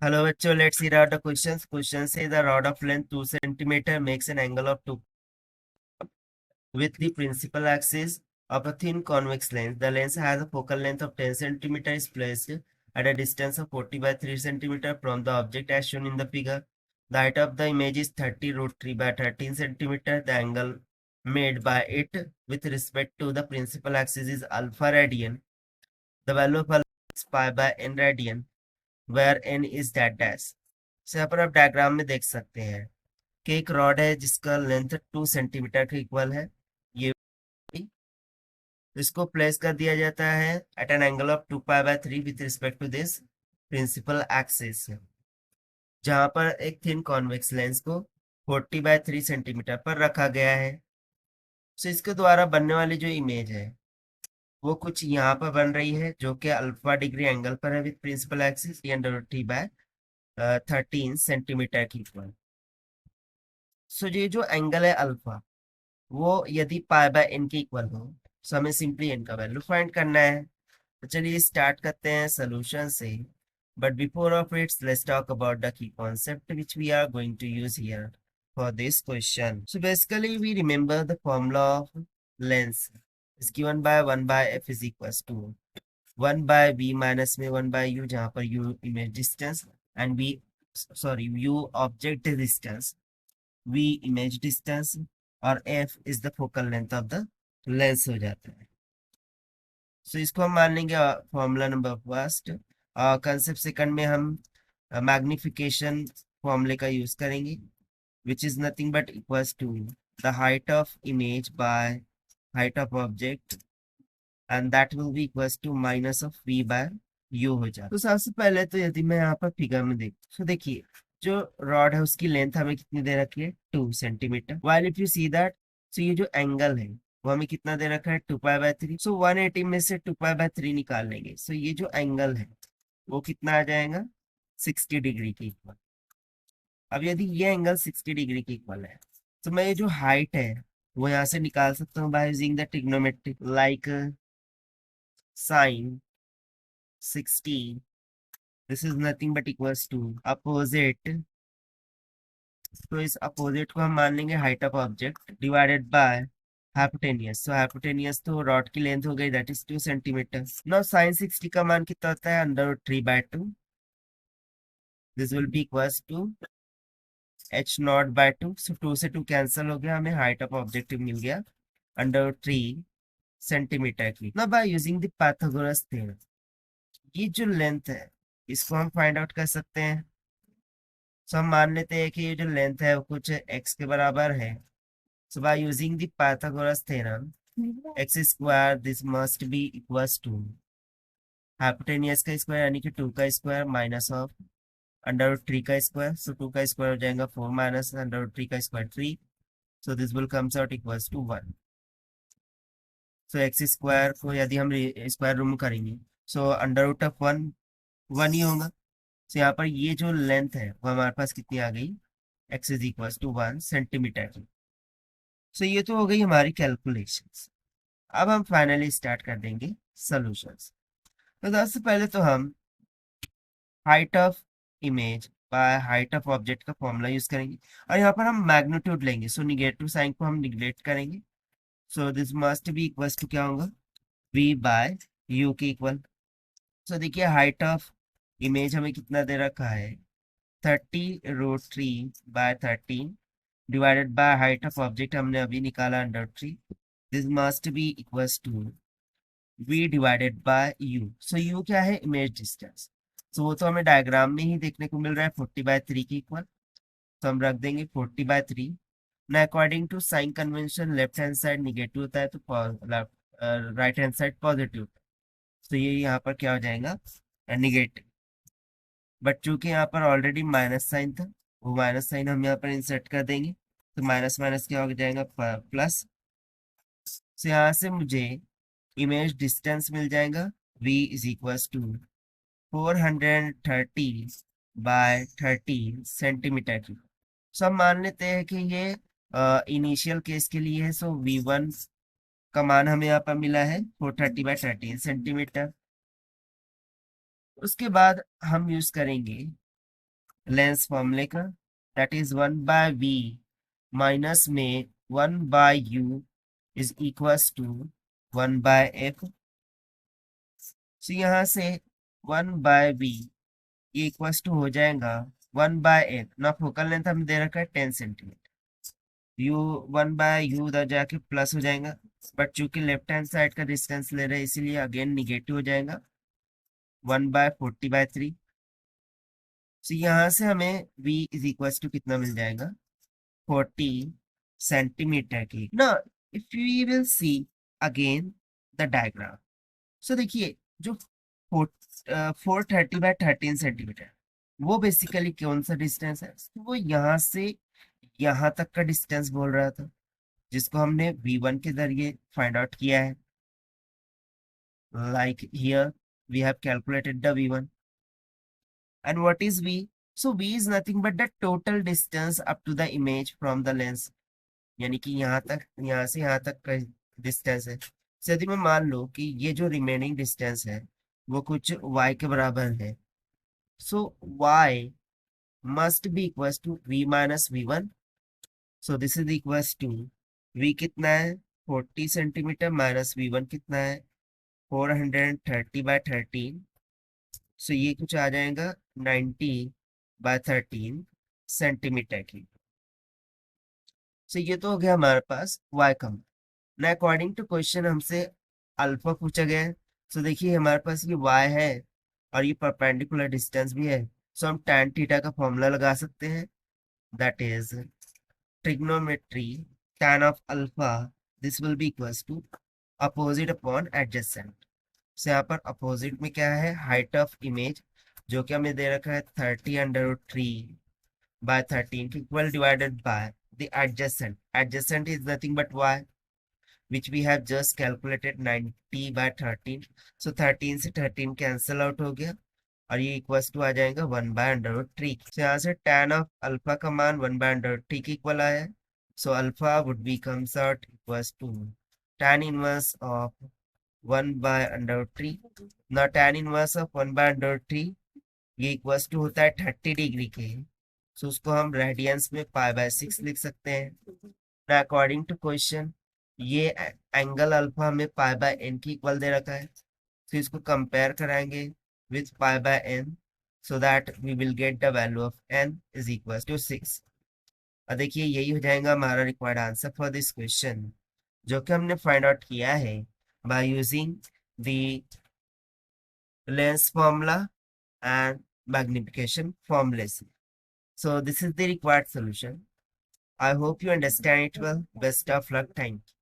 Hello, bachcho. Let's see out the questions. Question says the rod of length 2 centimeter makes an angle of 2 with the principal axis of a thin convex lens. The lens has a focal length of 10 centimeter is placed at a distance of 40 by 3 centimeter from the object as shown in the figure. The height of the image is 30 root 3 by 13 centimeter. The angle made by it with respect to the principal axis is alpha radian. The value of alpha is pi by n radian, where n is that dash. So यहाँ पर आप diagram में देख सकते हैं कि एक rod है जिसका लेंथ 2 सेंटीमीटर के इक्वल है। ये इसको प्लेस कर दिया जाता है at an angle of 2 pi by 3 with respect to this principal axis, जहां पर एक थिन कॉन्वेक्स लेंस को 40 बाय 3 सेंटीमीटर पर रखा गया है। सो इसके द्वारा बनने वाली जो इमेज है वो कुछ यहाँ पर बन रही है, जो कि अल्फा डिग्री एंगल पर है with principal axis √3 by 13 centimetre की इक्वल। सो ये जो एंगल है अल्फा, वो यदि पाई बाय एन के इक्वल हो तो हमें सिंपली एन का वैल्यू फाइंड करना है। तो चलिए स्टार्ट करते हैं सोल्यूशन से। But before of its let's talk about the key concept which we are going to use here for this question. So basically we remember the formula of lens is given by 1 by f is equals to 1 by v minus में 1 by u, जहां पर u image distance and v u object distance, v image distance और f is the focal length of the lens हो जाता है। So इसको हम मान लेंगे formula number first. Concept second में हम मैग्निफिकेशन फॉर्मूले का यूज करेंगे which is nothing but equals to the height of image by height of object and that will be equals to minus of v bye u हो जाता है। तो सबसे पहले तो यदि मैं यहाँ पर फिगर में तो देखिए जो रॉड है उसकी लेंथ हमें कितनी दे रखी है 2 centimetre, while if you see that, so ये जो एंगल है वो हमें कितना दे रखा है 2 पाई बाय 3। सो 180 में से 2 पाई बाय 3 निकाल लेंगे, सो ये जो एंगल है वो कितना आ जाएगा 60 डिग्री के इक्वल। अब यदि ये एंगल 60 डिग्री के इक्वल है तो मैं ये जो हाइट है वो यहाँ से निकाल सकता हूँ by using the trigonometric, like sine 60, this is nothing but equals to opposite. तो इस अपोजिट को हम मान लेंगे height of object divided by hypotenuse. So hypotenuse तो रॉड की लेंथ हो गई that is 2 centimetre. Now sine 60 का मान कितना होता है √3/2। This will be equals to h0/2। So 2 से 2 कैंसिल हो गया, हमें हाइट ऑफ ऑब्जेक्ट मिल गया √3 सेंटीमीटर की। Now bye using the Pythagoras theorem ये जो लेंथ है इसको हम फाइंड आउट कर सकते हैं। सो हम मान लेते हैं कि ये जो लेंथ है वो कुछ x के बराबर है। So by using the Pythagoras theorem, x square this must be equals to hypotenuse का स्क्वायर यानी कि 2 का स्क्वायर माइनस ऑफ √3 का स्क्वायर। सो 2 का स्क्वायर हो जाएगा 4 माइनस √3 का square 3। So this will comes out equals to 1। So x square को यदि हम स्क्वायर रूम करेंगे सो √1 1 ही होगा। सो यहाँ पर ये जो लेंथ है वो हमारे पास कितनी आ गई, x is equals to 1 centimetre की। सो ये तो हो गई हमारी कैलकुलेशंस। अब हम फाइनली स्टार्ट कर देंगे सॉल्यूशंस। तो सबसे पहले तो हम height of image by height of object का फॉर्मूला यूज करेंगे और यहाँ पर हम मैग्नीट्यूड लेंगे। सो निगेटिव साइन को हम निगलेक्ट करेंगे। So this must be equals to क्या होगा v बाय u के इक्वल। सो देखिए हाइट ऑफ इमेज हमें कितना दे रखा है 30√3/13 divided by height of object हमने अभी निकाला √3। This must be equals to v divided by u। So u क्या है इमेज डिस्टेंस। सो वो तो हमें डायग्राम में ही देखने को मिल रहा है 40/3 के इक्वल। तो हम रख देंगे 40/3 ना। According to sign convention left hand side negative होता है तो राइट हैंड साइड पॉजिटिव। तो ये यहाँ पर क्या हो जाएगा निगेटिव। बट चूंकि यहाँ पर ऑलरेडी माइनस साइन था वो माइनस साइन हम यहाँ पर इंसर्ट कर देंगे तो माइनस माइनस क्या हो जाएगा प्लस। तो यहाँ से मुझे इमेज डिस्टेंस मिल जाएगा v is equals to 430/13 centimetre की। सो हम मान लेते हैं कि ये इनिशियल केस के लिए है। सो v1 का मान हमें यहाँ पर मिला है 430/13 सेंटीमीटर। उसके बाद हम यूज करेंगे लेंस फॉर्मूले का, दैट इज 1/v माइनस में 1/u is equals to 1/f। तो यहाँ से 1/v ये इक्वल्स टू हो जाएगा 1/f। ना फोकल लेंथ हमें दे रखा है 10 सेंटीमीटर, यू 1/u उधर जाके प्लस हो जाएगा, बट चूंकि लेफ्ट हैंड साइड का डिस्टेंस ले रहे हैं इसीलिए अगेन निगेटिव हो जाएगा 1/40/3। तो यहाँ से हमें v इज इक्वल टू कितना मिल जाएगा 40 सेंटीमीटर की ना। If we will see again the diagram, so देखिए जो 430/13 सेंटीमीटर वो बेसिकली कौन सा डिस्टेंस है, वो यहाँ से यहाँ तक का डिस्टेंस बोल रहा था, जिसको हमने v1 के जरिए फाइंड आउट किया है। Like here we have calculated the v1 and what is v? So v is nothing but the total distance up to the image from the lens, यानी कि यहाँ तक, यहाँ से यहाँ तक का डिस्टेंस है। So, यदि मैं मान लो कि ये जो रिमेनिंग डिस्टेंस है वो कुछ y के बराबर है, so y must be equals to v minus v1। So this is equals to v कितना है 40 सेंटीमीटर माइनस v1 कितना है 430/13। सो ये कुछ आ जाएगा 90/13 सेंटीमीटर की। सो ये तो हो गया हमारे पास y का। ना अकॉर्डिंग टू क्वेश्चन हमसे अल्फा पूछा गया है। सो देखिए हमारे पास ये y है और ये परपेंडिकुलर डिस्टेंस भी है। सो हम tan थीटा का फॉर्मूला लगा सकते हैं, that is trigonometry tan of alpha this will be equals to opposite upon adjacent. से यहाँ पर अपोजिट में क्या है हाइट ऑफ इमेज, जो कि हमें दे रखा है 30√3/13 equal divided by the adjacent. Adjacent is nothing but y which we have just calculated 90/13। so 13 से 13 कैंसिल आउट हो गया और ये इक्वल्स टू आ जाएगा 1/√3। so यहाँ से tan ऑफ अल्फा का मान 1/√3 के इक्वल आया है। so alpha would be comes out equals to tan inverse of 1/√3। ना tan इनवर्स ऑफ 1/√3 ये इक्वल्स टू होता है 30 डिग्री के, सो उसको हम रेडियंस में π/6 लिख सकते हैं। ना अकॉर्डिंग टू क्वेश्चन ये एंगल अल्फा हमें π/n की इक्वल दे रखा है, तो इसको कंपेयर कराएंगे with π/n so that we will get the value of n is equal to 6। और देखिए यही हो जाएगा हमारा required answer for this question, जो कि हमने फाइंड आउट किया है by using the lens formula and magnification formulae. So this is the required solution. I hope you understand it well. Best of luck. Thank you.